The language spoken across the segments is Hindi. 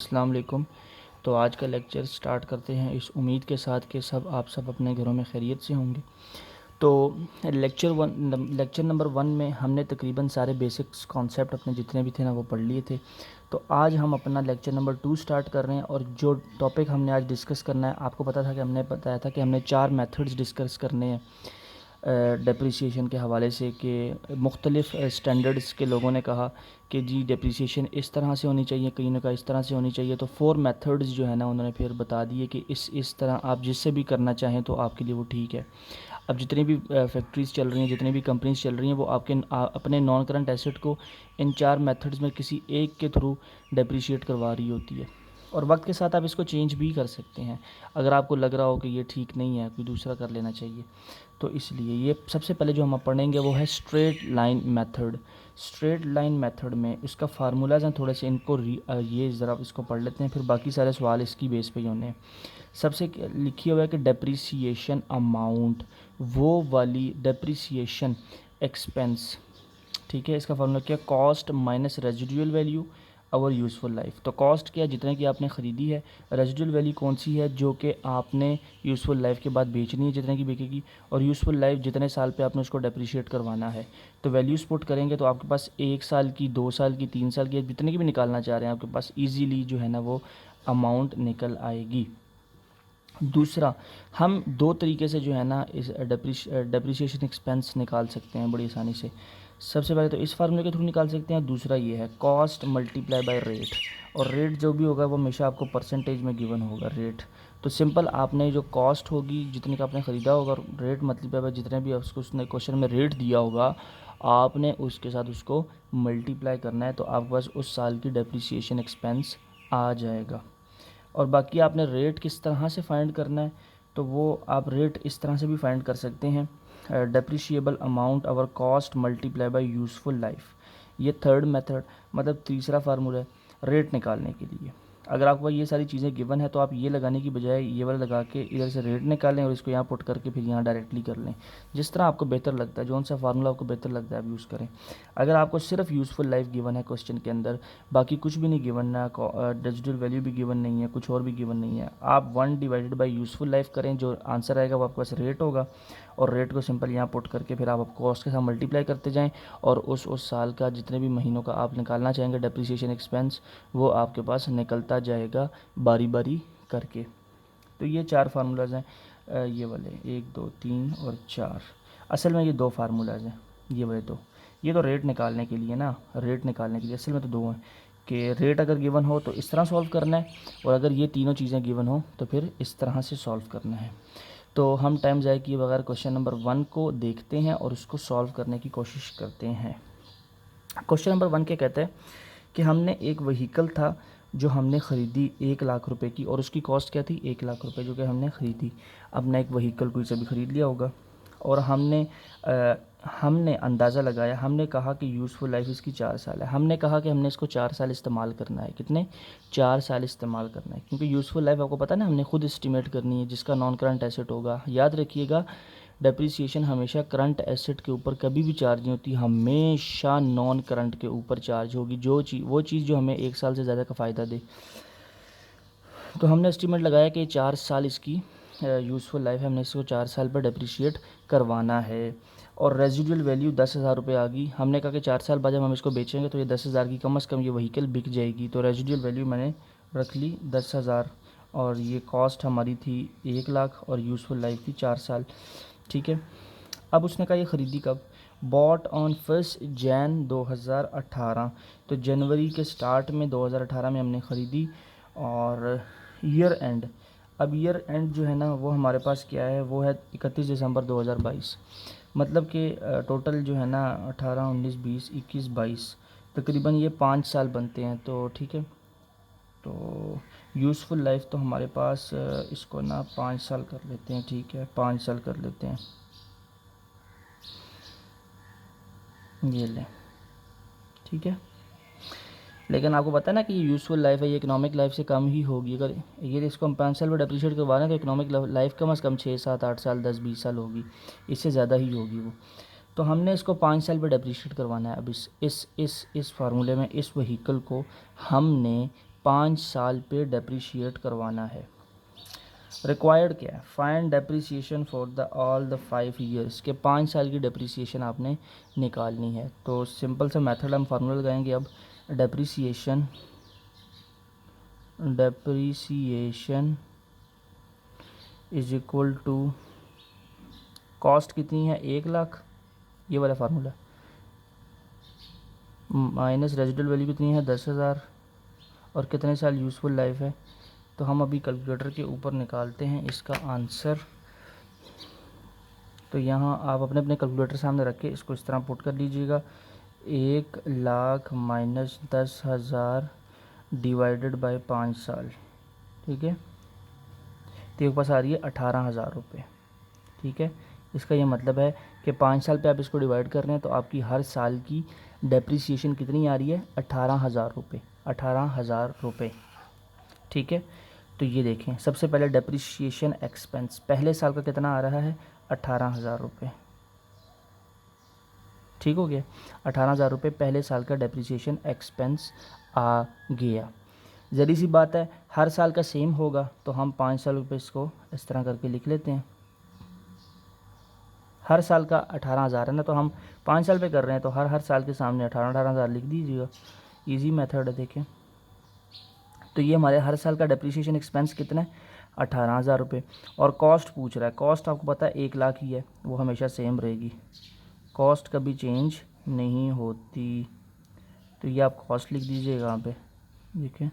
अस्सलाम वालेकुम। तो आज का लेक्चर स्टार्ट करते हैं इस उम्मीद के साथ कि आप सब अपने घरों में खैरियत से होंगे। तो लेक्चर नंबर 1 में हमने तकरीबन सारे बेसिक्स कॉन्सेप्ट अपने जितने भी थे ना वो पढ़ लिए थे। तो आज हम अपना लेक्चर नंबर 2 स्टार्ट कर रहे हैं और जो टॉपिक हमने आज डिस्कस करना है, आपको पता था कि हमने बताया था कि हमने 4 मेथड्स डिस्कस करने हैं डेप्रिसिएशन के हवाले से कि मुख्तलिफ़ स्टैंडर्ड्स के लोगों ने कहा कि जी डेप्रिसिएशन इस तरह से होनी चाहिए, कहीं ना कहीं इस तरह से होनी चाहिए। तो 4 मेथड्स जो है ना उन्होंने फिर बता दिए कि इस तरह आप जिससे भी करना चाहें तो आपके लिए वो ठीक है। अब जितनी भी फैक्ट्रीज़ चल रही हैं, जितनी भी कंपनीज चल रही हैं, वो अपने नॉन करंट एसेट को इन 4 मेथड्स में किसी एक के थ्रू डेप्रिशिएट करवा रही होती है। और वक्त के साथ आप इसको चेंज भी कर सकते हैं अगर आपको लग रहा हो कि ये ठीक नहीं है, कोई दूसरा कर लेना चाहिए। तो इसलिए ये सबसे पहले जो हम पढ़ेंगे वो है straight line method. Straight line method में इसका फार्मूलाज हैं थोड़े से, इनको ये ज़रा इसको पढ़ लेते हैं, फिर बाकी सारे सवाल इसकी बेस पे ही होने हैं। सबसे लिखी हुआ है कि डेप्रिसिएशन अमाउंट, वो वाली डेप्रिसिएशन एक्सपेंस, ठीक है। इसका फार्मूला क्या, कॉस्ट माइनस रेजिडुअल वैल्यू और यूज़फुल लाइफ। तो कॉस्ट क्या है, जितने की आपने ख़रीदी है। रेजिडुअल वैल्यू कौन सी है, जो कि आपने यूज़फुल लाइफ के बाद बेचनी है, जितने की बिकेगी। और यूज़फुल लाइफ जितने साल पे आपने उसको डेप्रिशिएट करवाना है। तो वैल्यूज़ पुट करेंगे तो आपके पास 1 साल की, 2 साल की, 3 साल की, जितने की भी निकालना चाह रहे हैं आपके पास ईजीली जो है ना वो अमाउंट निकल आएगी। दूसरा, हम 2 तरीके से जो है ना इस डेप्रिसिएशन एक्सपेंस निकाल सकते हैं बड़ी आसानी से। सबसे पहले तो इस फार्मूले के थ्रू निकाल सकते हैं। दूसरा ये है कॉस्ट मल्टीप्लाई बाय रेट, और रेट जो भी होगा वो हमेशा आपको परसेंटेज में गिवन होगा रेट। तो सिंपल, आपने जो कॉस्ट होगी जितने का आपने ख़रीदा होगा, रेट मल्टीप्लाई बाय जितने भी उसको उसने क्वेश्चन में रेट दिया होगा, आपने उसके साथ उसको मल्टीप्लाई करना है। तो आपके पास उस साल की डेप्रिसिएशन एक्सपेंस आ जाएगा। और बाकी आपने रेट किस तरह से फाइंड करना है, तो वो आप रेट इस तरह से भी फाइंड कर सकते हैं, डेप्रिशिएबल अमाउंट और cost multiply by useful life. ये थर्ड मेथड, मतलब तीसरा फार्मूला है रेट निकालने के लिए। अगर आपको ये सारी चीज़ें गिवन है तो आप ये लगाने की बजाय ये वाला लगा के इधर से रेट निकालें और इसको यहाँ पुट करके फिर यहाँ डायरेक्टली कर लें, जिस तरह आपको बेहतर लगता है, जो सा फार्मूला आपको बेहतर लगता है आप यूज़ करें। अगर आपको सिर्फ यूज़फुल लाइफ गिवन है क्वेश्चन के अंदर, बाकी कुछ भी नहीं गिवन, ना डिजिटल वैल्यू भी गिवन नहीं है, कुछ और भी गिवन नहीं है, आप 1 डिवाइडेड बाई यूज़फुल लाइफ करें, जो आंसर आएगा वो आपके पास रेट होगा। और रेट को सिंपल यहाँ पुट करके फिर आप कॉस्ट के साथ मल्टीप्लाई करते जाएं, और उस साल का जितने भी महीनों का आप निकालना चाहेंगे डेप्रिसिएशन एक्सपेंस, वो आपके पास निकलता जाएगा बारी बारी करके। तो ये 4 फार्मूलाज हैं, ये वाले 1 2 3 और 4। असल में ये 2 फार्मूलाज हैं, ये वाले 2। ये तो रेट निकालने के लिए ना, रेट निकालने के लिए असल में तो 2 हैं कि रेट अगर गिवन हो तो इस तरह सॉल्व करना है, और अगर ये तीनों चीज़ें गिवन हो तो फिर इस तरह से सॉल्व करना है। तो हम टाइम ज़ाया किए बगैर क्वेश्चन नंबर 1 को देखते हैं और उसको सॉल्व करने की कोशिश करते हैं। क्वेश्चन नंबर 1 क्या कहता है कि हमने एक व्हीकल था जो हमने ख़रीदी 1 लाख रुपए की, और उसकी कॉस्ट क्या थी, 1 लाख रुपए, जो कि हमने ख़रीदी। अपना एक व्हीकल कोई से भी ख़रीद लिया होगा, और हमने अंदाज़ा लगाया, हमने कहा कि यूज़फुल लाइफ इसकी 4 साल है। हमने कहा कि हमने इसको 4 साल इस्तेमाल करना है। कितने, 4 साल इस्तेमाल करना है, क्योंकि यूज़फुल लाइफ आपको पता है ना, हमने खुद एस्टिमेट करनी है, जिसका नॉन करंट एसेट होगा। याद रखिएगा, डेप्रिसिएशन हमेशा करंट एसेट के ऊपर कभी भी चार्ज नहीं होती, हमेशा नॉन करंट के ऊपर चार्ज होगी, वो चीज़ जो हमें 1 साल से ज़्यादा का फ़ायदा दे। तो हमने एस्टिमेट लगाया कि 4 साल इसकी यूज़फुल लाइफ है, हमने इसको 4 साल पर डेप्रिशिएट करवाना है। और रेजिडुअल वैल्यू 10,000 रुपये आ गई। हमने कहा कि 4 साल बाद जब हम इसको बेचेंगे तो ये 10,000 की कम से कम ये व्हीकल बिक जाएगी। तो रेजिडुअल वैल्यू मैंने रख ली 10,000, और ये कॉस्ट हमारी थी 1 लाख, और यूज़फुल लाइफ थी 4 साल, ठीक है। अब उसने कहा ये ख़रीदी कब, बॉट ऑन 1 जनवरी 2018। तो जनवरी के स्टार्ट में 2018 में हमने ख़रीदी, और ईयर एंड, अब ईयर एंड जो है ना वो हमारे पास क्या है, वो है 31 दिसंबर 2022। मतलब कि टोटल जो है ना 18 19 20 21 22, तकरीबन ये 5 साल बनते हैं। तो ठीक है, तो यूज़फुल लाइफ तो हमारे पास इसको ना 5 साल कर लेते हैं, ठीक है, 5 साल कर लेते हैं, ये लें, ठीक है। लेकिन आपको पता है ना कि ये यूज़फुल लाइफ है, ये इकोनॉमिक लाइफ से कम ही होगी। अगर ये इसको हम 5 साल में डेप्रिशिएट करवा रहे हैं तो इकोनॉमिक लाइफ कम से कम 6 7 8 साल 10 20 साल होगी, इससे ज़्यादा ही होगी वो। तो हमने इसको 5 साल पर डेप्रिशिएट करवाना है। अब इस फार्मूले में इस व्हीकल को हमने 5 साल पे डेप्रिशिएट करवाना है। रिक्वायर्ड क्या है, find depreciation for the all the 5 years, के 5 साल की डेप्रिसिएशन आपने निकालनी है। तो सिंपल सा मेथड हम फार्मूला लगाएंगे अब, depreciation is equal to cost कितनी है 1 लाख, ये वाला फार्मूला, माइनस रेजिडुअल वैल्यू कितनी है 10,000 और कितने साल यूज़फुल लाइफ है। तो हम अभी कैलकुलेटर के ऊपर निकालते हैं इसका आंसर। तो यहाँ आप अपने अपने कैलकुलेटर सामने रख के इसको इस तरह पुट कर लीजिएगा, 1 लाख माइनस 10,000 डिवाइडेड बाय 5 साल, ठीक है। तो ये पास आ रही है 18,000 रुपये, ठीक है। इसका ये मतलब है कि 5 साल पे आप इसको डिवाइड कर रहे हैं तो आपकी हर साल की डेप्रिसिएशन कितनी आ रही है 18,000 रुपये, 18,000 रुपये, ठीक है। तो ये देखें, सबसे पहले डेप्रिसिएशन एक्सपेंस पहले साल का कितना आ रहा है 18,000 रुपये, ठीक हो गया। 18,000 रुपये पहले साल का डेप्रिसिएशन एक्सपेंस आ गया। ज़री सी बात है, हर साल का सेम होगा तो हम 5 साल रुपये इसको इस तरह करके लिख लेते हैं। हर साल का 18,000 है ना, तो हम 5 साल पे कर रहे हैं तो हर साल के सामने 18,000 लिख दीजिएगा। इजी मेथड है, देखें। तो ये हमारे हर साल का डेप्रिसिएशन एक्सपेंस कितना है 18,000 रुपये। और कॉस्ट पूछ रहा है, कॉस्ट आपको पता है 1 लाख ही है, वो हमेशा सेम रहेगी, कॉस्ट कभी चेंज नहीं होती। तो ये आप कॉस्ट लिख दीजिएगा यहाँ पे, देखिए,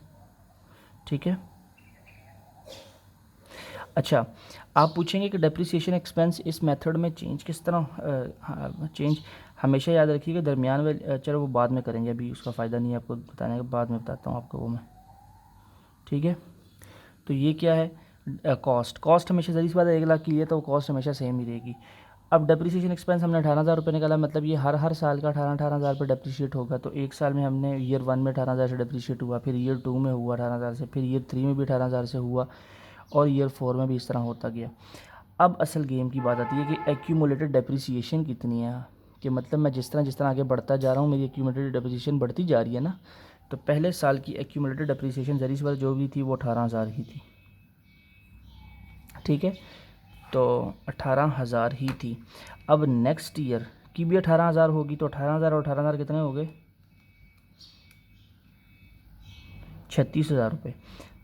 ठीक है। अच्छा, आप पूछेंगे कि डेप्रिसिएशन एक्सपेंस इस मेथड में चेंज किस तरह, चेंज हमेशा याद रखिएगा दरमियान में, चलो वो बाद में करेंगे, अभी उसका फ़ायदा नहीं है आपको बताने का, बाद में बताता हूँ आपको वो मैं, ठीक है। तो ये क्या है, कॉस्ट हमेशा ज़री सी बात है 1 लाख की है तो कॉस्ट हमेशा सेम ही रहेगी। अब डेप्रिसिएशन एक्सपेंस हमने 18,000 रुपये निकाला, मतलब ये हर साल का 18,000 रुपये डेप्रिशिएट होगा। तो एक साल में हमने ईयर 1 में 18,000 से डेप्रिशिएट हुआ, फिर ईयर 2 में हुआ 18,000 से, फिर ईयर 3 में भी 18,000 से हुआ, और ईयर 4 में भी इस तरह होता गया। अब असल गेम की बात आती है कि एक्यूमुलेटेड डेप्रिसिएशन कितनी है, कि मतलब मैं जिस तरह आगे बढ़ता जा रहा हूँ मेरी एक्यूमुलेटेड डेप्रिसिएशन बढ़ती जा रही है ना। तो पहले साल की एक्यूमुलेटेड डेप्रिसिएशन ज़री सी बात जो भी थी वो 18,000 ही थी, ठीक है। तो 18,000 ही थी। अब नेक्स्ट ईयर की भी 18,000 होगी, तो 18,000 और 18,000 कितने हो गए 36,000 रुपये।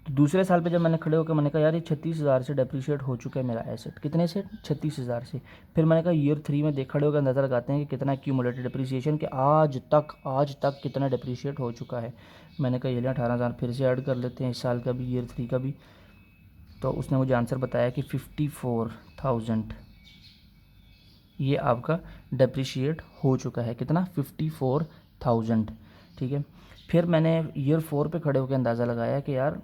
तो दूसरे साल पे जब मैंने खड़े होकर मैंने कहा यार ये 36,000 से डेप्रिशिएट हो चुका है मेरा एसेट, कितने से 36,000 से। फिर मैंने कहा ईयर 3 में खड़े होकर अंदाज़ा लगाते हैं कि कितना एक्यूमुलेटेड डेप्रिसिएशन, कि आज तक कितना डेप्रिशिएट हो चुका है। मैंने कहा ये 18,000 फिर से ऐड कर लेते हैं इस साल का भी, ईयर 3 का भी। तो उसने मुझे आंसर बताया कि 54,000 ये आपका डेप्रिशिएट हो चुका है, कितना 54,000, ठीक है। फिर मैंने ईयर 4 पे खड़े होकर अंदाज़ा लगाया कि यार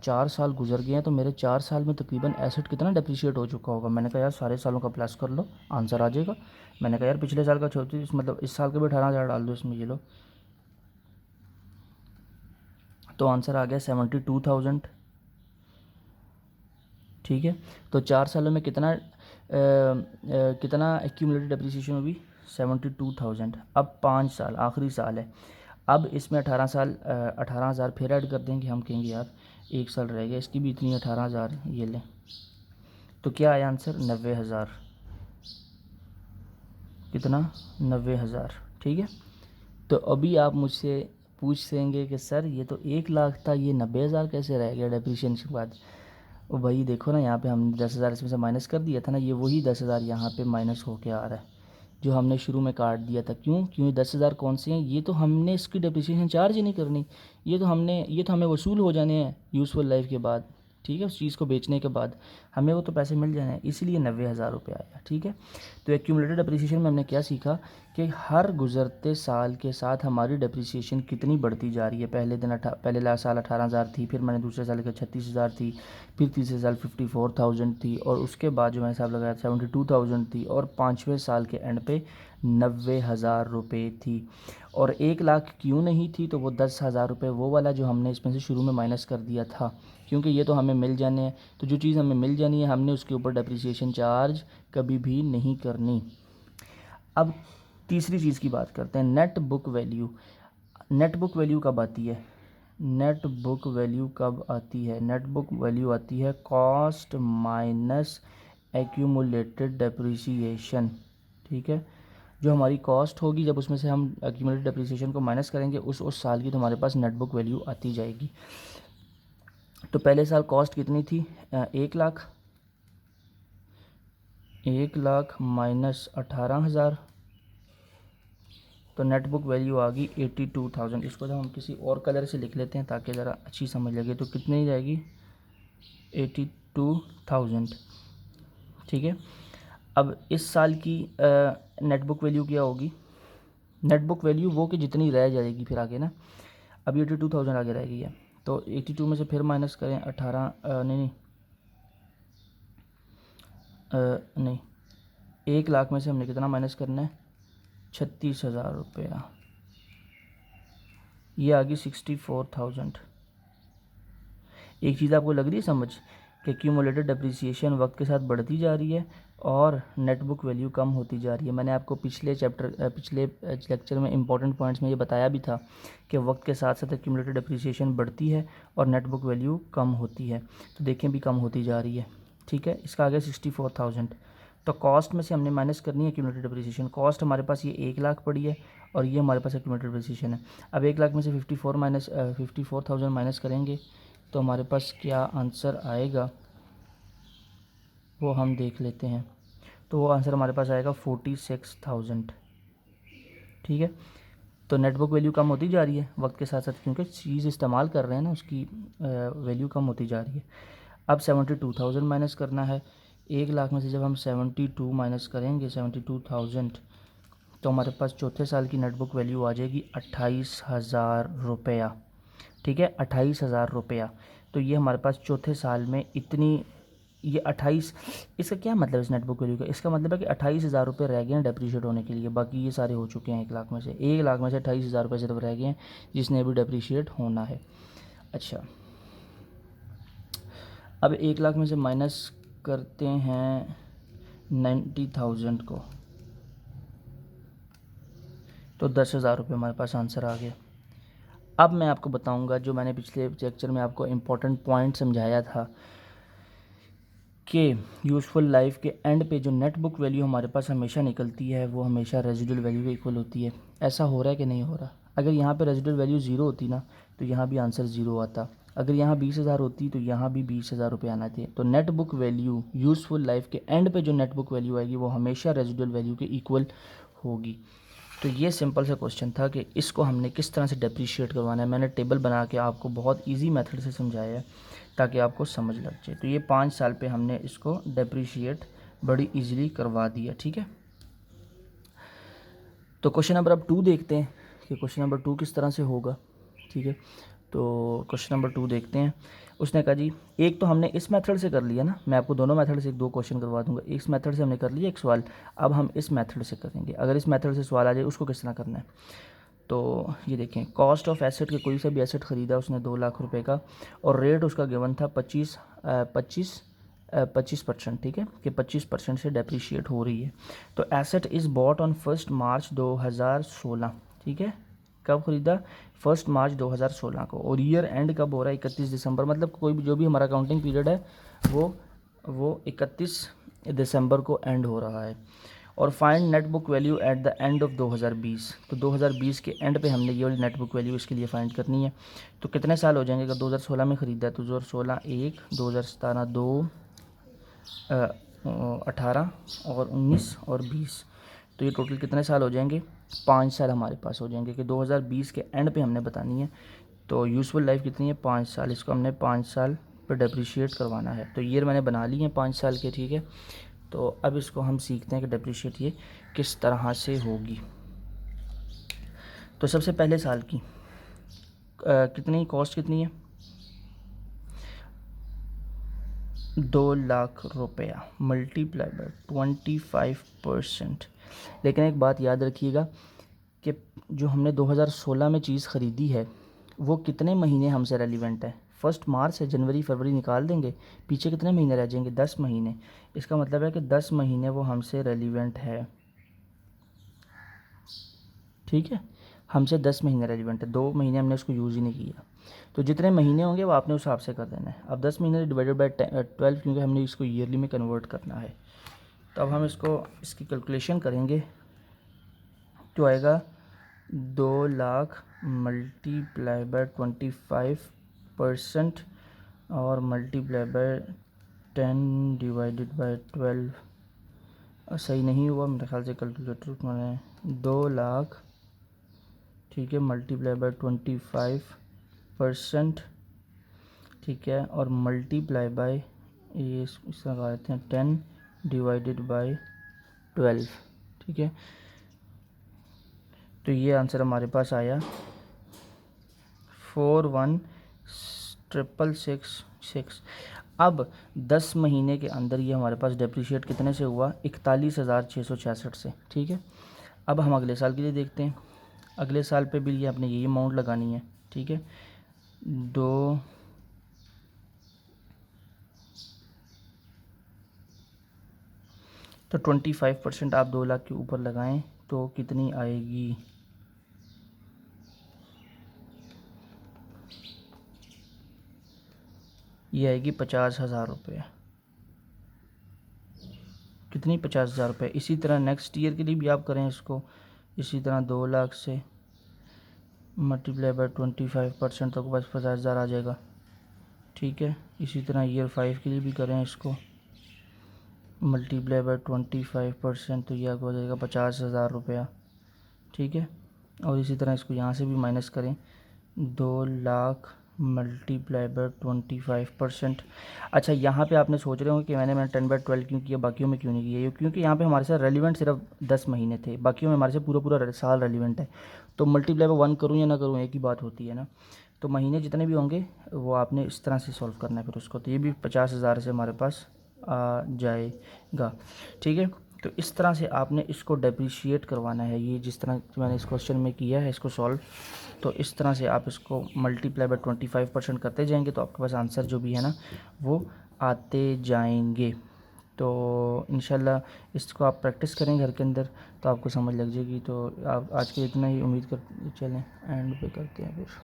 4 साल गुजर गए हैं तो मेरे 4 साल में तकरीबन एसेट कितना डेप्रिशिएट हो चुका होगा। मैंने कहा यार सारे सालों का प्लस कर लो, आंसर आ जाएगा। मैंने कहा यार पिछले साल का 34, मतलब इस साल का भी 18,000 डाल दो इसमें, ये लो। तो आंसर आ गया 72,000, ठीक है। तो 4 सालों में कितना एक्यूमुलेटेड डेप्रिसिएशन होगी 72,000। अब 5 साल आखिरी साल है, अब इसमें 18,000 फिर ऐड कर देंगे। हम कहेंगे यार 1 साल रह गया, इसकी भी इतनी 18,000 ये लें। तो क्या आया आंसर 90,000, कितना 90,000, ठीक है। तो अभी आप मुझसे पूछ देंगे कि सर ये तो 1 लाख था, ये 90,000 कैसे रह गया डेप्रिसिएशन के बाद। और भाई देखो ना, यहाँ पे हमने 10,000 इसमें से माइनस कर दिया था ना, ये वही 10,000 यहाँ पे माइनस होके आ रहा है जो हमने शुरू में काट दिया था। क्यों, क्योंकि 10,000 कौन से हैं, ये तो हमने इसकी डेप्रिसिएशन चार्ज ही नहीं करनी, ये तो हमें वसूल हो जाने हैं यूज़फुल लाइफ के बाद, ठीक है। उस चीज़ को बेचने के बाद हमें वो तो पैसे मिल जाने हैं, इसलिए 90,000 रुपये आया, ठीक है। तो एक्यूमुलेटेड डेप्रिसिएशन में हमने क्या सीखा कि हर गुजरते साल के साथ हमारी डेप्रिसिएशन कितनी बढ़ती जा रही है। पहले साल 18,000 थी, फिर मैंने दूसरे साल के 36,000 थी, फिर तीसरे साल 54,000 थी, और उसके बाद जो मैंने हिसाब लगाया 72,000 थी, और 5वें साल के एंड पे 90,000 रुपये थी। और 1 लाख क्यों नहीं थी, तो वो 10,000 रुपये वो वाला जो हमने इसमें से शुरू में माइनस कर दिया था, क्योंकि ये तो हमें मिल जाने हैं। तो जो चीज़ हमें मिल जानी है हमने उसके ऊपर डेप्रिसिएशन चार्ज कभी भी नहीं करनी। अब तीसरी चीज़ की बात करते हैं, net book value. Net book value कब आती है, नेट बुक वैल्यू कब आती है? नेट बुक वैल्यू आती है कॉस्ट माइनस एक्यूमुलेटेड डेप्रिसिएशन। ठीक है, जो हमारी कॉस्ट होगी जब उसमें से हम एक्यूमुलेटेड डेप्रिसिएशन को माइनस करेंगे उस साल की, तो हमारे पास नेट बुक वैल्यू आती जाएगी। तो पहले साल कॉस्ट कितनी थी? 1 लाख। 1 लाख माइनस 18,000, तो नेट बुक वैल्यू आ गई 82,000। इसको जब हम किसी और कलर से लिख लेते हैं ताकि ज़रा अच्छी समझ लगे, तो कितनी जाएगी? 82,000। ठीक है, अब इस साल की नेट बुक वैल्यू क्या होगी? नेट बुक वैल्यू वो कि जितनी रह जाएगी फिर आगे ना। अभी 82,000 आगे रह गई है, तो 82 में से फिर माइनस करें 18, नहीं 1 लाख में से हमने कितना माइनस करना है? 36,000 रुपया। ये आ गई 64,000। एक चीज़ आपको लग रही है समझ कि क्यूमुलेटेड डेप्रिसिएशन वक्त के साथ बढ़ती जा रही है और नेट बुक वैल्यू कम होती जा रही है। मैंने आपको पिछले लेक्चर में इंपॉर्टेंट पॉइंट्स में ये बताया भी था कि वक्त के साथ साथ क्यूमुलेटेड डेप्रिसिएशन बढ़ती है और नेट बुक वैल्यू कम होती है। तो देखें भी कम होती जा रही है। ठीक है, इसका आ गया 64,000। तो कॉस्ट में से हमने माइनस करनी है क्यूमुलेटेड डेप्रिसिएशन। कॉस्ट हमारे पास ये 1 लाख पड़ी है और ये हमारे पास क्यूमुलेटेड डेप्रिसिएशन है। अब 1 लाख में से 54,000 माइनस करेंगे तो हमारे पास क्या आंसर आएगा वो हम देख लेते हैं। तो वो आंसर हमारे पास आएगा 46,000। ठीक है, तो नेट बुक वैल्यू कम होती जा रही है वक्त के साथ साथ, क्योंकि चीज़ इस्तेमाल कर रहे हैं ना, उसकी वैल्यू कम होती जा रही है। अब 72,000 माइनस करना है। 1 लाख में से जब हम 72 माइनस करेंगे 72,000, तो हमारे पास चौथे साल की नेट बुक वैल्यू आ जाएगी 28,000 रुपया। ठीक है, 28,000 रुपया। तो ये हमारे पास चौथे साल में इतनी, ये 28, इसका क्या मतलब है इस नेट बुक वैल्यू का? इसका मतलब है कि 28,000 रुपये रह गए हैं डेप्रीशिएट होने के लिए, बाकी ये सारे हो चुके हैं 1 लाख में से। 1 लाख में से 28,000 रुपये सिर्फ रह गए हैं जिसने अभी डेप्रीशिएट होना है। अच्छा, अब 1 लाख में से माइनस करते हैं 90,000 को, तो 10,000 रुपये हमारे पास आंसर आ गया। अब मैं आपको बताऊंगा जो मैंने पिछले लेक्चर में आपको इम्पोर्टेंट पॉइंट समझाया था कि यूज़फुल लाइफ के एंड पे जो नेट बुक वैल्यू हमारे पास हमेशा निकलती है वो हमेशा रेजिडुअल वैल्यू के इक्वल होती है। ऐसा हो रहा है कि नहीं हो रहा? अगर यहाँ पे रेजिडुअल वैल्यू 0 होती ना तो यहाँ भी आंसर 0 आता। अगर यहाँ 20,000 होती तो यहाँ भी 20,000 रुपये आना थे। तो net book value useful life के एंड पे जो नेट बुक वैल्यू आएगी वो हमेशा रेजिडुअल वैल्यू के इक्वल होगी। तो ये सिंपल सा क्वेश्चन था कि इसको हमने किस तरह से डेप्रीशिएट करवाना है। मैंने टेबल बना के आपको बहुत इजी मेथड से समझाया है ताकि आपको समझ लग जाए। तो ये 5 साल पे हमने इसको डेप्रीशिएट बड़ी इजीली करवा दिया। ठीक है, तो क्वेश्चन नंबर अब 2 देखते हैं कि क्वेश्चन नंबर 2 किस तरह से होगा। ठीक है, तो क्वेश्चन नंबर 2 देखते हैं। उसने कहा जी, एक तो हमने इस मेथड से कर लिया ना, मैं आपको दोनों मेथड से 2 क्वेश्चन करवा दूंगा। इस मेथड से हमने कर लिया एक सवाल, अब हम इस मेथड से करेंगे। अगर इस मेथड से सवाल आ जाए उसको किस तरह करना है, तो ये देखें, कॉस्ट ऑफ एसेट के कोई सा भी एसेट ख़रीदा उसने 2 लाख रुपए का और रेट उसका गिवन था 25%। ठीक है, कि 25% से डेप्रीशिएट हो रही है। तो एसेट इज़ बॉट ऑन 1 मार्च 2016। ठीक है, कब ख़रीदा? 1 मार्च 2016 को। और ईयर एंड कब हो रहा है? 31 दिसंबर। मतलब कोई भी जो भी हमारा अकाउंटिंग पीरियड है वो 31 दिसंबर को एंड हो रहा है। और find net book value at the end of 2020। तो 2020 के एंड पे हमने ये वाली नेट बुक वैल्यू इसके लिए फाइंड करनी है। तो कितने साल हो जाएंगे? अगर 2016 में ख़रीदा है तो 2016 1, 2017 2, 18 और 19 और 20, तो ये टोटल कितने साल हो जाएंगे? 5 साल हमारे पास हो जाएंगे कि 2020 के एंड पे हमने बतानी है। तो यूज़फुल लाइफ कितनी है? 5 साल। इसको हमने 5 साल पर डेप्रीशिएट करवाना है। तो ईयर मैंने बना ली है 5 साल के। ठीक है, तो अब इसको हम सीखते हैं कि डेप्रीशिएट ये किस तरह से होगी। तो सबसे पहले साल की कितनी कॉस्ट कितनी है? 2 लाख रुपया मल्टीप्लाई बाय 25%। लेकिन एक बात याद रखिएगा कि जो हमने 2016 में चीज़ ख़रीदी है वो कितने महीने हमसे रेलिवेंट है? 1 मार्च से जनवरी फरवरी निकाल देंगे, पीछे कितने महीने रह जाएंगे? 10 महीने। इसका मतलब है कि 10 महीने वो हमसे रेलिवेंट है। ठीक है, हमसे 10 महीने रेलिवेंट है, 2 महीने हमने उसको यूज़ ही नहीं किया। तो जितने महीने होंगे वो आपने उस हिसाब से कर देना है। अब 10 महीने डिवाइडेड बाई 12, क्योंकि हमने इसको ईयरली में कन्वर्ट करना है। तो अब हम इसकी कैलकुलेशन करेंगे तो आएगा 2 लाख मल्टीप्लाई बाय 25% और मल्टीप्लाई बाय 10 डिवाइडेड बाय 12। सही नहीं हुआ मेरे ख्याल से, कैलकुलेटर मैंने 2 लाख, ठीक है, मल्टीप्लाई बाय 25%, ठीक है, और मल्टीप्लाई बाय ये इसका लगाते हैं 10 डिवाइडेड बाय 12, ठीक है। तो ये आंसर हमारे पास आया 41,666। अब 10 महीने के अंदर ये हमारे पास डेप्रिशिएट कितने से हुआ, 41,666 से, ठीक है। अब हम अगले साल के लिए देखते हैं। अगले साल पे भी ये आपने यही अमाउंट लगानी है, ठीक है। तो 25% आप 2 लाख के ऊपर लगाएं तो कितनी आएगी, ये आएगी 50,000 रुपये। कितनी, 50,000 रुपये। इसी तरह नेक्स्ट ईयर के लिए भी आप करें इसको, इसी तरह 2 लाख से मल्टीप्लाई बाय 25% तो बस 50,000 आ जाएगा, ठीक है। इसी तरह ईयर 5 के लिए भी करें इसको, मल्टीप्लाई बाय 25% तो यह आपको हो जाएगा 50,000 रुपया, ठीक है। और इसी तरह इसको यहाँ से भी माइनस करें, 2 लाख मल्टीप्लाई बाय 25%। अच्छा, यहाँ पे आपने सोच रहे होंगे कि मैंने 10/12 क्यों किया, बाकियों में क्यों नहीं किया, क्योंकि यहाँ पे हमारे साथ रेलिवेंट सिर्फ 10 महीने थे, बाकियों में हमारे से पूरा साल रेलिवेंट है। तो मल्टीप्लाई बाय 1 करूँ या ना करूँ एक ही बात होती है ना। तो महीने जितने भी होंगे वो आपने इस तरह से सॉल्व करना है फिर उसको। तो ये भी 50,000 से हमारे पास आ जाएगा, ठीक है। तो इस तरह से आपने इसको डेप्रिशिएट करवाना है। ये जिस तरह मैंने इस क्वेश्चन में किया है इसको सॉल्व, तो इस तरह से आप इसको मल्टीप्लाई बाय 25% करते जाएंगे तो आपके पास आंसर जो भी है ना वो आते जाएंगे। तो इंशाल्लाह इसको आप प्रैक्टिस करें घर के अंदर तो आपको समझ लग जाएगी। तो आप आज के इतना ही, उम्मीद कर चलें एंड पे करते हैं फिर।